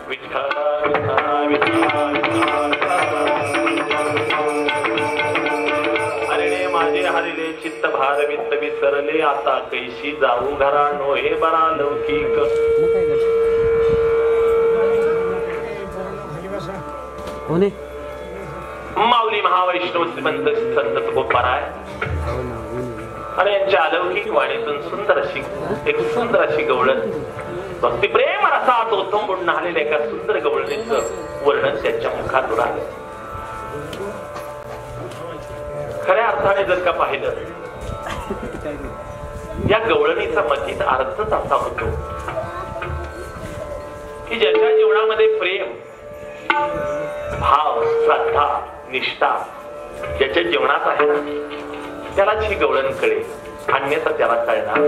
विठ्ठल विठ्ठल विठ्ठल अरे रे माझे हरिले चित्त भार वित्त विसरले आता कैशी जाऊ घरा नोहे बरा लौकिक. माऊली महावैष्णव श्रीमंत संत तुकोबाराय आणि यांच्या अलौकिक वाणीतून सुंदर अशी एक सुंदर अशी गवळण भक्तिप्रेम रसात ओथंबून आलेल्या एका सुंदर गवळणीचं वर्णन त्यांच्या मुखातून आलं. खऱ्या अर्थाने जर का पाहिलं या गवळणीचा मथित अर्थच असा होतो की ज्याच्या जीवनामध्ये प्रेम भाव श्रद्धा निष्ठा ज्याच्या जीवनात आहे ना त्यालाच ही गवळण कळेल, अन्यथा त्याला कळणार.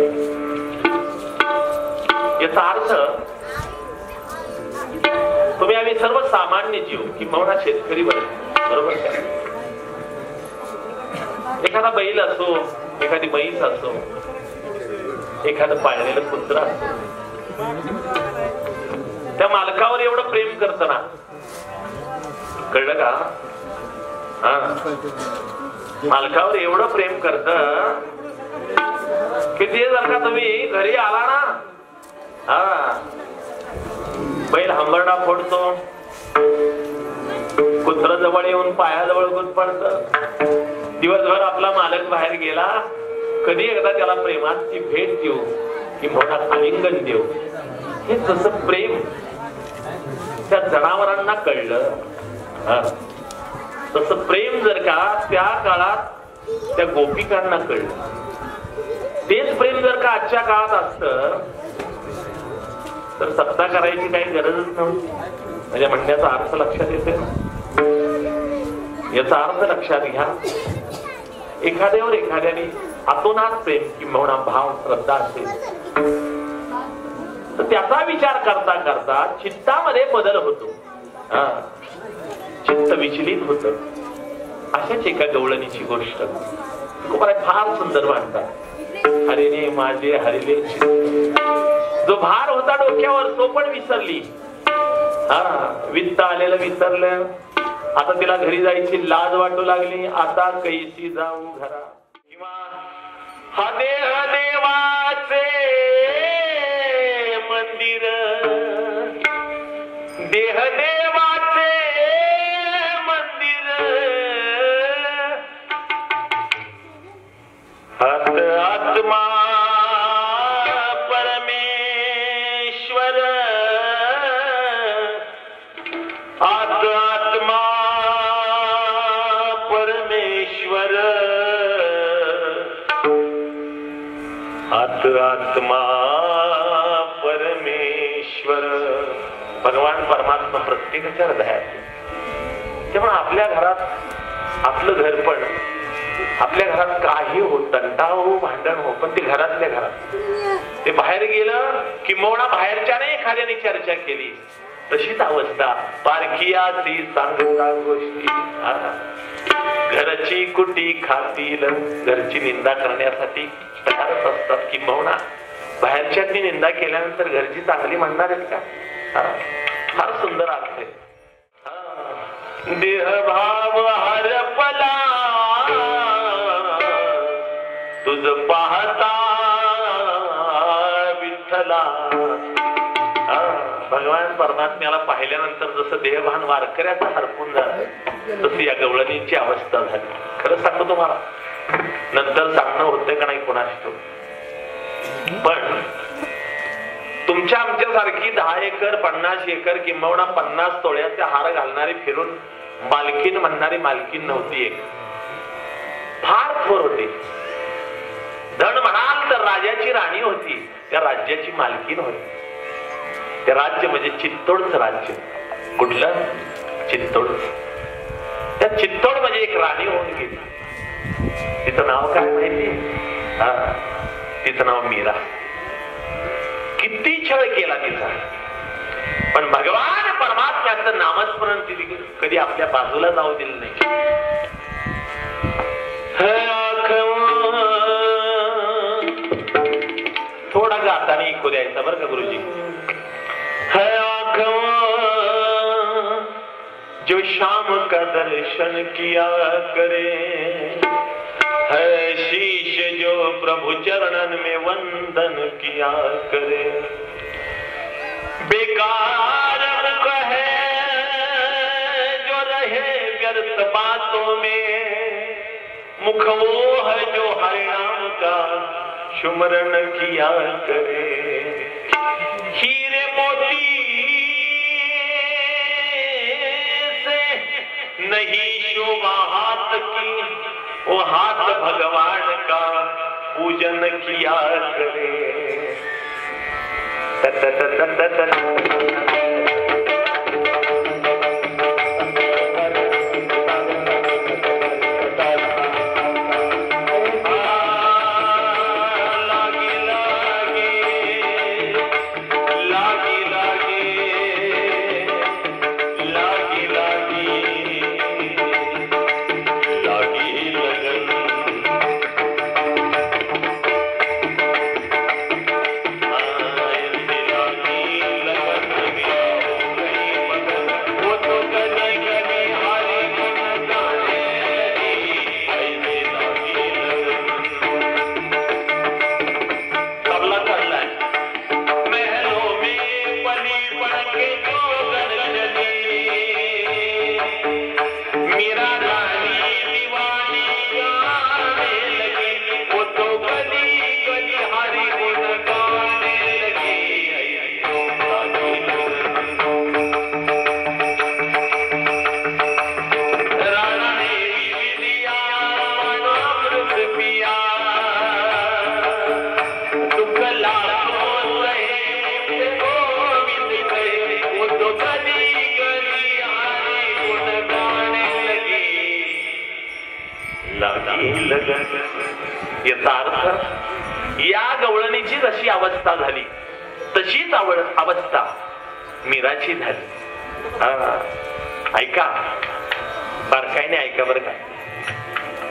याचा अर्थ तुम्ही आम्ही सर्व सामान्य जीव किंवा शेतकरी बरोबर का? एखादा बैल असो, एखादी म्हैस असो, एखादं पाळलेलं कुत्र असो, त्या मालकावर एवढं प्रेम करत ना, कळलं का? मालकावर एवढं प्रेम करत की ते जर का तुम्ही घरी आला ना, बैल हंबरडा फोडतो, कुत्र जवळ येऊन पायाजवळ गुदपडत, दिवसभर आपला मालक बाहेर गेला, कधी एकदा त्याला प्रेमाची भेट देऊ की मोठा आलिंगन देऊ. हे जसं प्रेम त्या जनावरांना कळलं, तसं प्रेम जर का त्या काळात त्या गोपिकांना कळलं, तेच प्रेम जर का आजच्या काळात असतं तर सत्ता करायची काही गरजच नव्हती. म्हणजे म्हणण्याचा अर्थ लक्षात येते ना? याचा अर्थ लक्षात घ्या, एखाद्यावर एखाद्याने आतोनात प्रेम किंवा भाव श्रद्धा असेल तर त्याचा विचार करता करता चित्तामध्ये बदल होतो, चित्त विचलित होत. अशाच एका गवळणीची गोष्ट मला फार सुंदर वाटतात. हरिने माझे हरिले जो भार होता डोक्यावर तो पण विसरली. वित्त आलेलं विसरलं, आता तिला घरी जायची लाज वाटू लागली, आता कैसी जाऊ घरा. किंवा हा देह देवाचे मंदिर, देह देवाचे मंदिर, आत्मा परमेश्वर, आत्मा परमेश्वर, आत्मा परमेश्वर. भगवान परमात्मा प्रत्येकाच्या हृदयात. तेव्हा आपल्या घरात आपलं घर पण, आपल्या घरात काही हो, तंटा हो, भांडण हो, पण ते घरातल्या घरात. ते बाहेर गेलं किंवा बाहेरच्याने एखाद्याने चर्चा केली, तशीच अवस्था पारखियाची सांगता गोष्टी. घरची कुटी खातील, घरची निंदा करण्यासाठी तयारच असतात किंवा बाहेरच्यांनी निंदा केल्यानंतर घरची चांगली म्हणणार आहेत का? फार सुंदर अर्थ आहे. देह भाव हरपला तुझ पाहता विठ्ठला. भगवान परमात्म्याला पाहिल्यानंतर जसं देहभान वारकऱ्याचा हरपून झालं, तशी या गवळणीची अवस्था झाली. खरं सांगतो तुम्हाला, नंतर सांगणं होतंय का नाही कोणाशी तो, पण तुमच्या आमच्या सारखी 10 एकर 50 एकर किंवा 50 तोळ्याचे हार घालणारी फिरून मालकीन म्हणणारी मालकीन नव्हती. एक फार थोर होते. धन म्हणाल तर राजाची राणी होती, त्या राज्याची मालकीन होती. ते राज्य म्हणजे चित्तोडचं राज्य. कुठलं? चित्तोड. त्या चित्तोड म्हणजे एक राणी होऊन गेली. तिचं नाव काय माहिती? तिचं नाव मीरा. किती छळ केला तिचा, पण भगवान परमात्म्याचं नामस्मरण तिने कधी आपल्या बाजूला जाऊ दिलं नाही. थोडा गाताने ऐकू द्यायचा बरं का गुरुजी. जो शाम का दर्शन किया करे, है शीश जो प्रभु चरणन में वंदन किया करे। बेकार मुख है जो रहे व्यर्थ बातों में, मुख वो है जो हरि नाम का सुमरण किया करे। हीरे मोती से नहीं शोभा हाथ की, वो हाथ भगवान का पूजन किया करे। याचा अर्थ या गवळणीची जशी अवस्था झाली तशीच अवस्था मीराची झाली. ऐका, बारकाईने ऐका बरं का.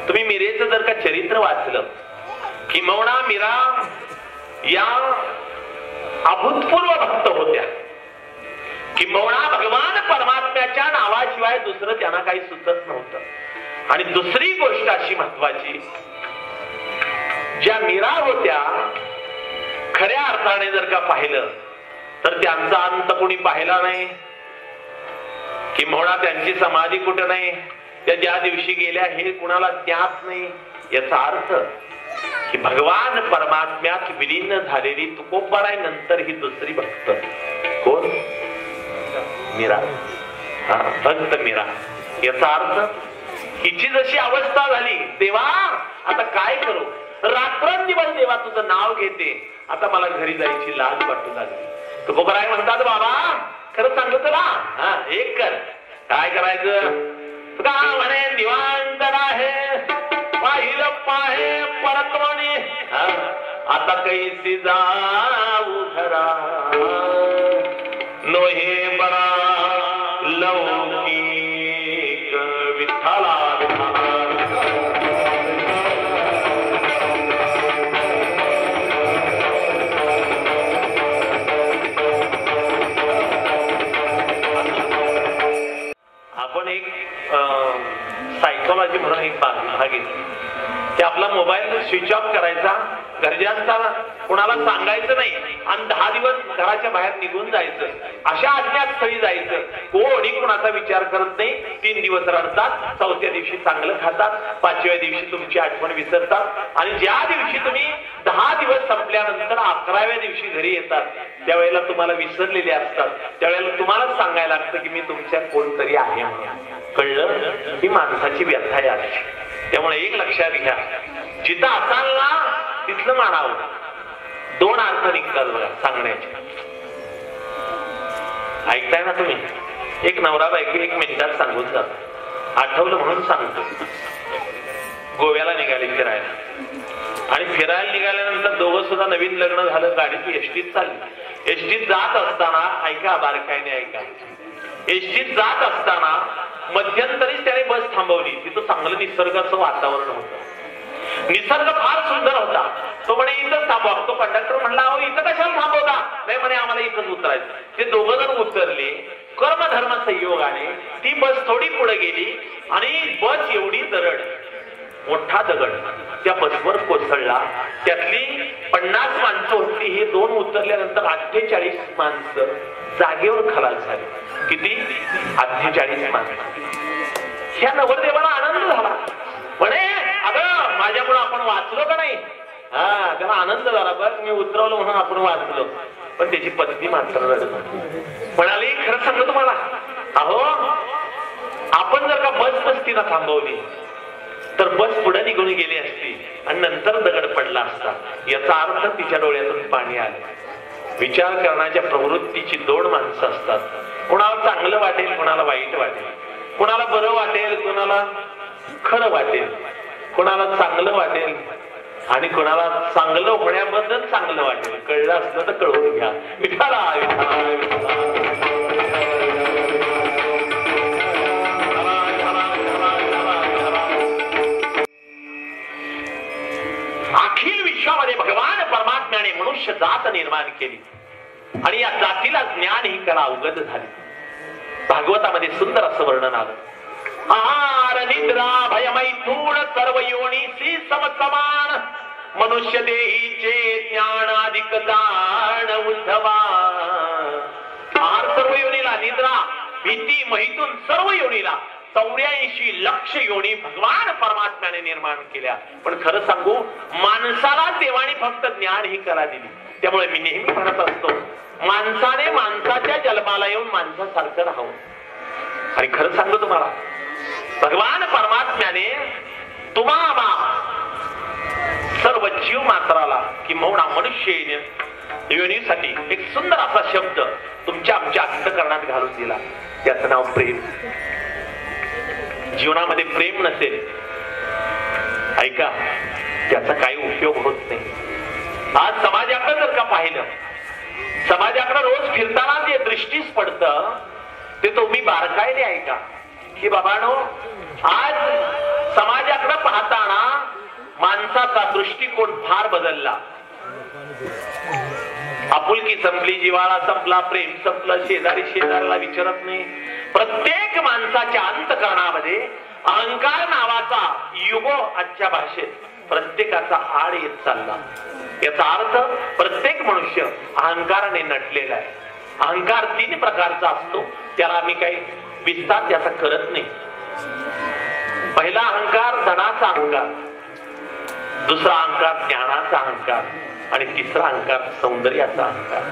तुम्ही मीरेचं जर का चरित्र वाचलं, किंबहुना मीरा या अभूतपूर्व भक्त होत्या. किंबहुना भगवान परमात्म्याच्या नावाशिवाय दुसरं त्यांना काही सुचत नव्हतं. आणि दुसरी गोष्ट अशी महत्वाची, ज्या मीरा होत्या खऱ्या अर्थाने जर का पाहिलं तर त्यांचा अंत कोणी पाहिला नाही. किंबहुना त्यांची समाधी कुठं नाही, त्या ज्या दिवशी गेल्या हे कुणाला ज्ञात नाही. याचा अर्थ की भगवान परमात्म्यात विलीन झालेली तुकोबाराय नंतर ही दुसरी भक्त कोण? मीरा. भक्त मीरा. याचा अर्थ हिची जशी अवस्था झाली, देवा आता काय करू, रात्रंदिवस देवा तुझं नाव घेते, आता मला घरी जायची लाज वाटू लागली. तुकोबाराय म्हणतात, बाबा खरं सांगतो तुला, एक कर, काय करायचं? तुका म्हणे निवांत आहे, पाहिलं पाहे परतवणी, आता कैसी जाऊ घरा, नोहे बरा लौकिक विठ्ठला. आपण एक सायकोलॉजी म्हणून एक भाग घेतली की आपला मोबाईल स्विच ऑफ करायचा, गरजेचा कोणाला सांगायचं नाही, आणि 10 दिवस घराच्या बाहेर निघून जायचं. अशा अज्ञात स्थळी जायचं, कोणी कोणाचा विचार करत नाही. 3 दिवस रडतात, 4थ्या दिवशी चांगलं खातात, 5व्या दिवशी तुमची आठवण विसरतात, आणि ज्या दिवशी तुम्ही 10 दिवस संपल्यानंतर 11व्या दिवशी घरी येतात त्यावेळेला तुम्हाला विसरलेले असतात. त्यावेळेला तुम्हालाच सांगायला लागतं की मी तुमच्या कोणतरी आहे. कळलं? ही माणसाची व्यथा आहे. त्यामुळे एक लक्षात घ्या, जिथं असाल ना तिथलं मानावं. 2 अर्थ निघतात बघा सांगण्याचे. ऐकताय ना तुम्ही? एक नवरा बायको 1 मिनिटात सांगून जातो. आठवलं म्हणून सांगतो. गोव्याला निघाले फिरायला, आणि फिरायला निघाल्यानंतर दोघं सुद्धा नवीन लग्न झालं, गाडीची एसटीत चालली. एसटीत जात असताना, ऐका बारकाईने ऐका, एसटीत जात असताना मध्यंतरीच त्याने बस थांबवली. तिथं चांगलं निसर्गाचं वातावरण होतं, निसर्ग फार सुंदर होता. तो म्हणे इथंच थांबवा. तो कंडक्टर म्हणला, अहो इथं कशाला थांबवता? नाही म्हणे आम्हाला इथंच उतरायचं. ते दोघं जण उतरले. कर्मधर्म संयोगाने ती बस थोडी पुढे गेली आणि बस एवढी दरड, मोठा दगड त्या बसवर कोसळला. त्यातली 50 माणसं होती, हे 2 उतरल्यानंतर 48 माणसं जागेवर खलास झाली. किती? 48 माणसं. ह्या नवरदेवाला आनंद झाला, म्हणे अगं माझ्यामुळे आपण वाचलो का नाही. हा, त्याला आनंद झाला, बघ मी उतरवलं म्हणून आपण वाचलो. पण त्याची पत्नी मात्र म्हणाली, खरं सांगतो तुम्हाला, अहो आपण जर का बस नसती ना थांबवली तर बस पुढे निघून गेली असती आणि नंतर दगड पडला असता. याचा अर्थ तिच्या डोळ्यातून पाणी आले. विचार करण्याच्या प्रवृत्तीची 2 माणसं असतात. कोणाला चांगलं वाटेल, कोणाला वाईट वाटेल, कोणाला बरं वाटेल, कोणाला खरं वाटेल, कोणाला चांगलं वाटेल आणि कोणाला चांगलं होण्याबद्दल चांगलं वाटेल. कळलं असलं तर कळवून घ्या. विठाला अखिल विश्वामध्ये भगवान परमात्म्याने मनुष्य जात निर्माण केली आणि या जातीला ज्ञान ही कला अवगत झाली. भागवतामध्ये सुंदर असं वर्णन आलं. आहार निद्रा भयमैथून सर्व योनीसी समसमान मनुष्य देहीचे ज्ञानाधिक जाण उद्धवा. आहार सर्व योनीला, निद्रा भीती मैथून सर्व योनीला 84 लक्ष योनी भगवान परमात्म्याने निर्माण केल्या. पण खरं सांगू, माणसाला देवाने फक्त ज्ञान ही कला दिली. त्यामुळे मी नेहमी म्हणत असतो, माणसाने माणसाच्या जन्माला येऊन माणसासारखं राहावं. आणि खरं सांगू तुम्हाला, भगवान परमात्म्याने तुम्हाला सर्व जीव मात्राला किंवा मनुष्य योनीसाठी एक सुंदर असा शब्द तुमच्या आमच्या अंतःकरणात घालून दिला. त्याचं नाव प्रेम. जीवनामध्ये प्रेम नसेल, ऐका, त्याचा काही उपयोग होत नाही. आज समाजाकडे जर का पाहिलं, समाजाकडे रोज फिरताना जे दृष्टीस पडतं ते तुम्ही बारकाईने ऐका की बाबांनो, आज समाजाकडे पाहताना माणसाचा दृष्टिकोन फार बदलला. आपुलकी संपली, जिव्हाळा संपला, प्रेम संपलं, शेजारी शेजाऱ्याला विचारत नाही. प्रत्येक माणसाच्या अंतःकरणामध्ये अहंकार नावाचा युगो आजच्या भाषेत प्रत्येकाचा आड येत चालला. याचा अर्थ प्रत्येक मनुष्य अहंकाराने नटलेला आहे. अहंकार 3 प्रकारचा असतो, त्याला आम्ही काही विस्तार त्याचा करत नाही. पहिला अहंकार धनाचा अहंकार, दुसरा अहंकार ज्ञानाचा अहंकार आणि तिसरा अहंकार सौंदर्याचा अहंकार.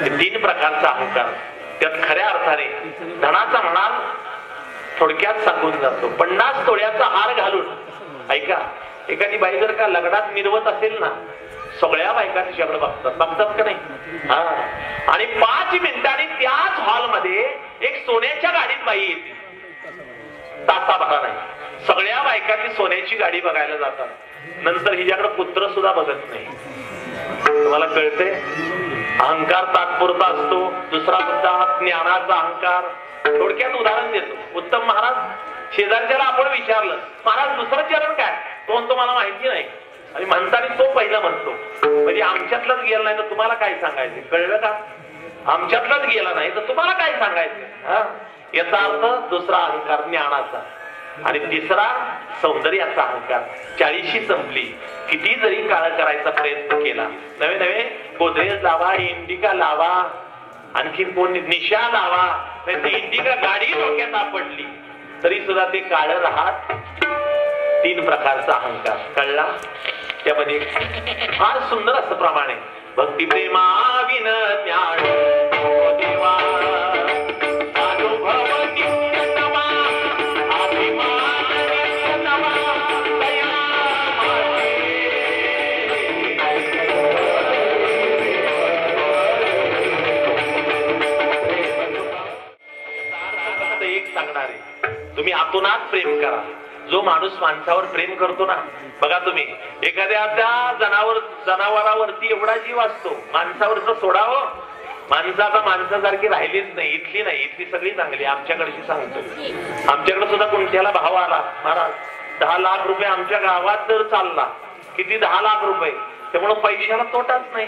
हे 3 प्रकारचा अहंकार. त्यात खऱ्या अर्थाने धनाचा म्हणाल थोडक्यात सांगून जातो. 50 तोळ्याचा हार घालून, ऐका, एखादी बाई जर का लग्नात मिरवत असेल ना, सगळ्या बायका तिच्याकडे बघतात का नाही. हा, आणि 5 मिनिटांनी त्याच हॉलमध्ये एक सोन्याच्या गाडीत बाई येते. तासाभरा नाही, सगळ्या बायका ती सोन्याची गाडी बघायला जातात. नंतर हिच्याकडे पुत्र सुद्धा बघत नाही. तुम्हाला कळते, अहंकार तात्पुरता असतो. दुसरा मुद्दा ज्ञानाचा अहंकार. थोडक्यात उदाहरण देतो. उत्तम महाराज शेजारच्याला आपण विचारलं, महाराज दुसरं चरण काय, तो म्हणतो मला माहिती नाही. आणि म्हणताना तो पहिला म्हणतो, म्हणजे आमच्यातलाच गेला नाही तर तुम्हाला काय सांगायचं. कळलं का? आमच्यातलाच गेला नाही तर तुम्हाला काय सांगायचं. याचा अर्थ दुसरा अहंकार ज्ञानाचा आणि तिसरा सौंदर्याचा अहंकार. 40शी संपली, किती जरी काळ करायचा प्रयत्न केला, नवे नवे गोदरेज लावा, इंडिका लावा, आणखी कोण निशा लावा, नाही इंडिका गाडी डोक्यात आपडली तरी सुद्धा ते काळ राहत. 3 प्रकारचा अहंकार. कळला? त्यामध्ये फार सुंदर असं प्रमाणे भक्ती प्रेमा विन ज्ञान देवा सांगणारे. तुम्ही आतोनात प्रेम करा. जो माणूस माणसावर प्रेम करतो ना, बघा तुम्ही एखाद्या जनावरावरती एवढा जीव असतो, माणसावरच सोडावं. माणसाचा माणसासारखी राहिलीच नाही. इथली नाही, इथली सगळी चांगली. आमच्याकडची सांगतो, आमच्याकडे सुद्धा कोणत्याला भाव आला, महाराज 10 लाख रुपये आमच्या गावात जर चालला, किती 10 लाख रुपये, त्यामुळे पैशाला तोटाच नाही.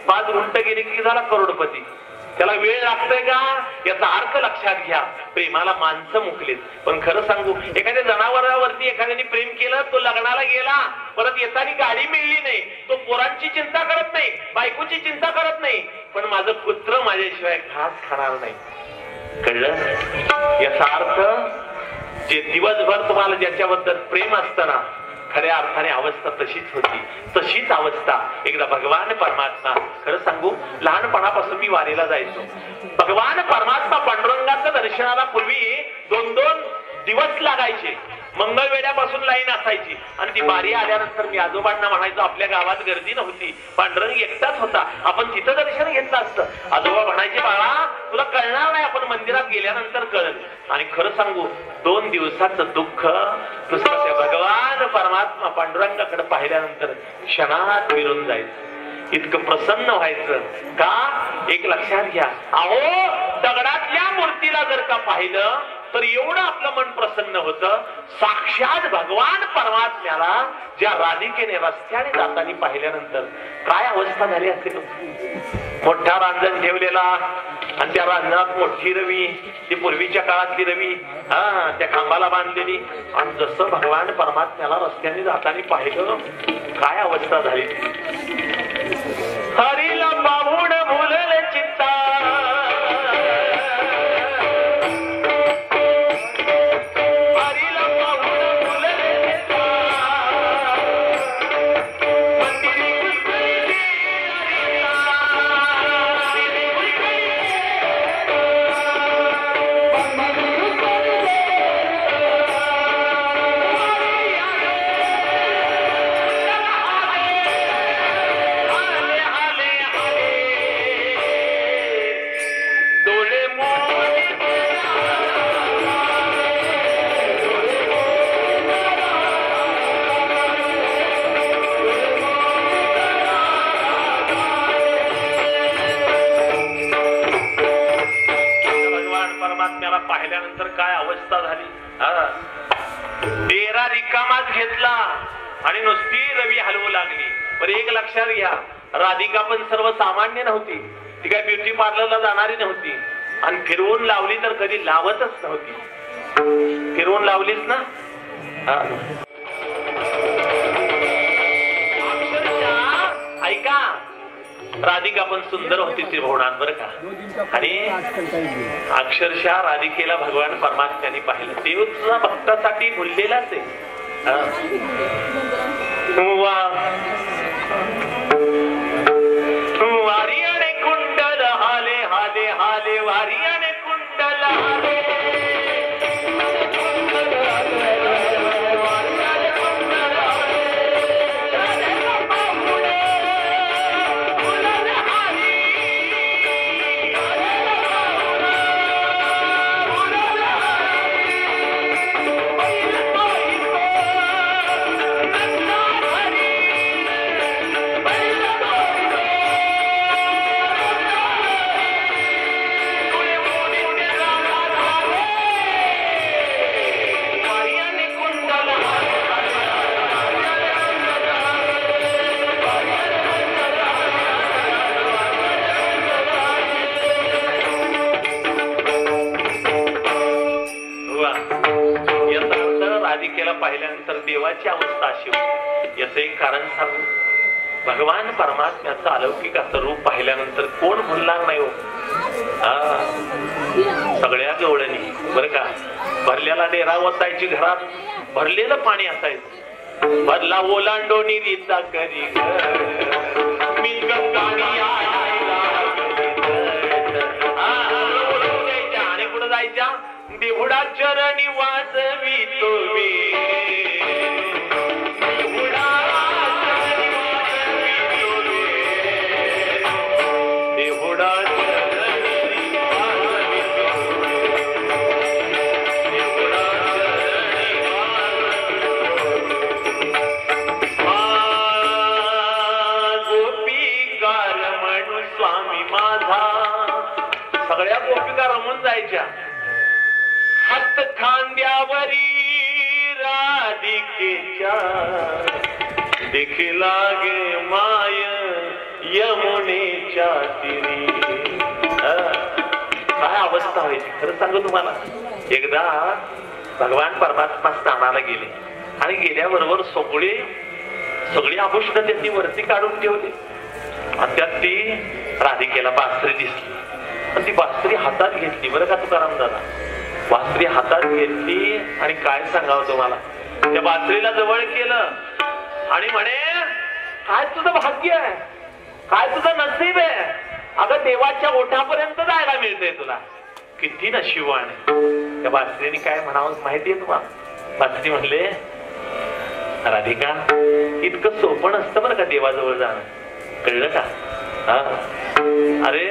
5 गुंठ गेले की झाला करोडपती. त्याला वेळ लागतोय का याचा अर्थ लक्षात घ्या. प्रेमाला माणसं मुकलीत, पण खरं सांगू एखाद्या जनावरावरती एखाद्याने प्रेम केलं, तो लग्नाला गेला, परत येताना गाडी मिळली नाही, तो पोरांची चिंता करत नाही, बायकोची चिंता करत नाही, पण माझं कुत्र माझ्याशिवाय घास खाणार नाही. कळलं? याचा अर्थ जे दिवसभर तुम्हाला ज्याच्याबद्दल प्रेम असतं ना, खऱ्या अर्थाने अवस्था तशीच होती. तशीच अवस्था एकदा भगवान परमात्मा, खरं सांगू लहानपणापासून मी वारीला जायचो. भगवान परमात्मा पांडुरंगाचं दर्शनाला पूर्वी 2-2 दिवस लागायचे. मंगळवेड्यापासून लाईन असायची आणि ती बारी आल्यानंतर मी आजोबांना म्हणायचो आपल्या गावात गर्दी नव्हती, पांडुरंग एकटाच होता, आपण तिथं दर्शन घेतलं असतं. आजोबा म्हणायचे बाळा तुला कळणार नाही, आपण मंदिरात गेल्यानंतर कळलं. आणि खरं सांगू 2 दिवसाचं दुःख नुसतं त्या भगवान परमात्मा पांडुरंगाकडे पाहिल्यानंतर क्षणात विरून जायचं, इतकं प्रसन्न व्हायचं. का? एक लक्षात घ्या, अहो दगडातल्या मूर्तीला जर का पाहिलं तर एवढं आपलं मन प्रसन्न होतं. साक्षात भगवान परमात्म्याला ज्या राधिकेने रस्त्याने जाताना पाहिल्यानंतर काय अवस्था झाली असेल. मोठा रांजण ठेवलेला आणि त्या रांजणात मोठी रवी, ती पूर्वीच्या काळातली रवी, त्या खांबाला बांधलेली, आणि जसं भगवान परमात्म्याला रस्त्याने जाताना पाहिलं काय अवस्था झाली. हरीला पाहून भुलले चित्ता, पाहिल्यानंतर काय अवस्था झाली. डेरा रिकामाच घेतला आणि नुसती रवी हलवू लागली. पण एक लक्षात घ्या, राधिका पण सर्वसामान्य नव्हती, ती काय ब्युटी पार्लरला जाणारी नव्हती, आणि फिरवून लावली तर कधी लावतच नव्हती. फिरवून लावलीच ना, ऐका, राधिका पण सुंदर होती त्रिभुवनात बरं का. आणि अक्षरशः राधिकेला भगवान परमात्म्याने पाहिलं. देव तुझा भक्तासाठी भुललेलाच आहे. वारी आणि कुंडल हाले हाले हाले, वारी आणि कुंडल हाले, पाहिल्यानंतर देवाची अवस्था अशी होती. याचं एक कारण सांगू, भगवान परमात्म्याचं अलौकिक असं रूप पाहिल्यानंतर कोण भुलणार नाही हो. सगळ्या गवळणी बरं का, भरलेला डेरा ओतायची, घरात भरलेलं पाणी असायचं. भरला ओलांडोनी रीता करी मी आणि कुठं जायच्या, देहुडा चरणी वाजवी तुम्ही, सगळ्या गोपिका रमून जायच्या. हात खांद्यावरी राधिकेच्या, देखी लागे माय यमुनेच्या तिरी. काय अवस्था व्हायची खरं सांगू तुम्हाला. एकदा भगवान परमात्मा स्नानाला गेले आणि गेल्याबरोबर सगळी आभूषणं त्यांनी वरती काढून ठेवली आणि त्यात ती राधिकेला बासरी दिसली आणि ती बासरी हातात घेतली. बरं का तुकाराम दादा, बासरी हातात घेतली आणि काय सांगावं तुम्हाला, त्या बासरीला जवळ केलं आणि म्हणे काय तुझं भाग्य आहे, काय तुझं नसीब आहे, अगं देवाच्या ओठापर्यंत जायला मिळतंय तुला, किती नशिबवान आहे. त्या बासरीने काय म्हणावं माहितीये तुम्हाला. बासरी म्हणले राधिका इतकं सोपं नसतं बरं का देवाजवळ जाणं, कळलं का. अरे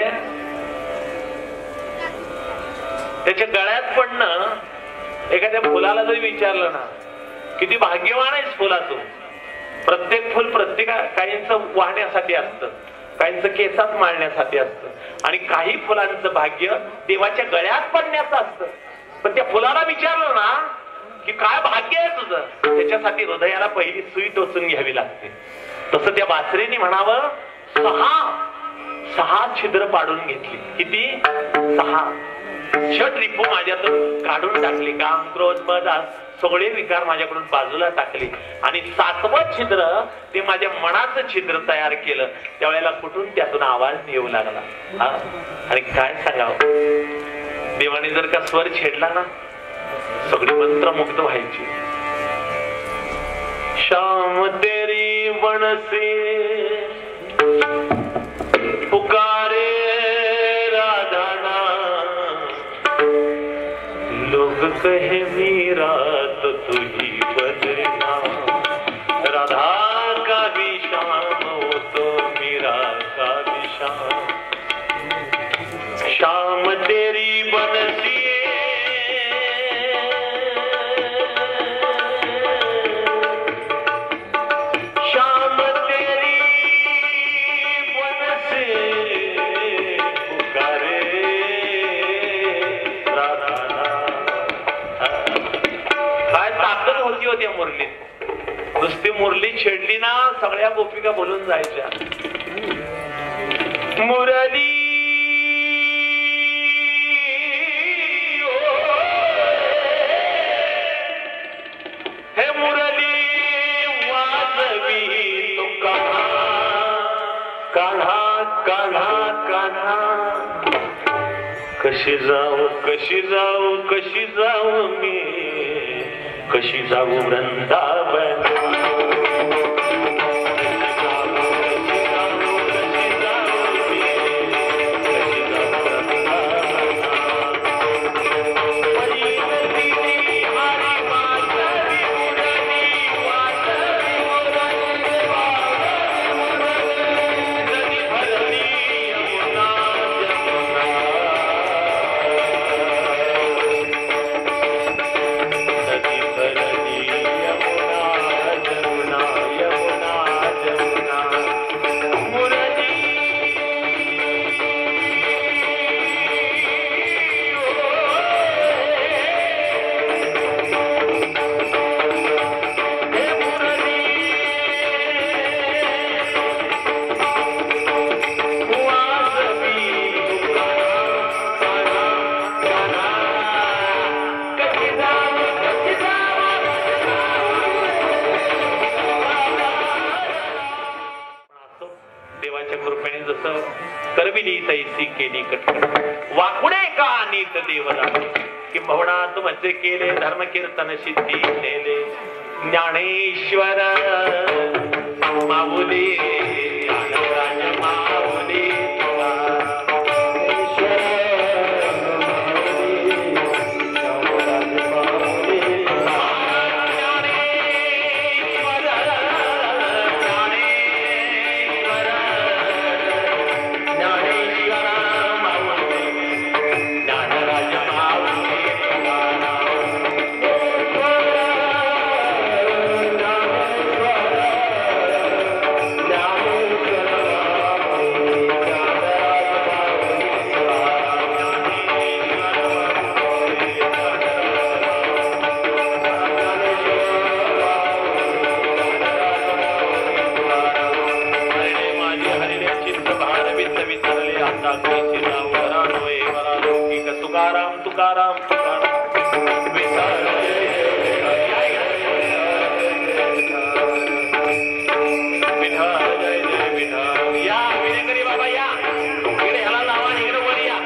त्याच्या गळ्यात पडणं, एखाद्या फुलाला जरी विचारलं ना किती भाग्यवान आहेस फुला तू, प्रत्येक फुल काहींचं वाहण्यासाठी असतं, काहींचं केसात माळण्यासाठी असतं आणि काही फुलांचं भाग्य देवाच्या गळ्यात पडण्याचं असतं. पण त्या फुलाला विचारलं ना की काय भाग्य आहे तुझं, त्याच्यासाठी हृदयाला पहिली सुई टोचून घ्यावी लागते. तसं त्या बासरीने म्हणावं 6 छिद्र पाडून घेतली. किती? 6. षट रिपू माझ्यातून काढून टाकली, काम क्रोध मद सगळे विकार माझ्याकडून बाजूला टाकले आणि 7वं छिद्र ते माझ्या मनाचं छिद्र तयार केलं. त्यावेळेला कुठून त्यातून आवाज येऊ लागला. आणि काय सांगावं, देवाने जर का स्वर छेडला ना सगळी मंत्रमुग्ध व्हायची. शाम तेरी बनसी पुकारे राधाना, लोग कहे मीरा तो तू ही बदलना, राधा का भी शाम हो तो मीरा का भी शाम. शाम तेरी बनसी त्या मुरलीत. नुसती मुरली छेडली ना सगळ्या गोपिका बोलून जायच्या. मुरली हे मुरली वाजवी तो कान्हा कान्हा कान्हा, कशी जाऊ कशी जाऊ कशी जाऊ मी, कशी जाऊ वृंदावन. केली कटकट वाकुडे का नीत देवला कि भवनात मजे केले धर्म कीर्तन सिद्धी नेले ज्ञानेश्वर माऊली माऊली Yeah. तुकाराम तुकाराम तुकाराम विठ्ठल विठ्ठल जय जय विठ्ठल. या विनेकरी बाबा या, इकडे ह्याला लावा, इकडे वर या.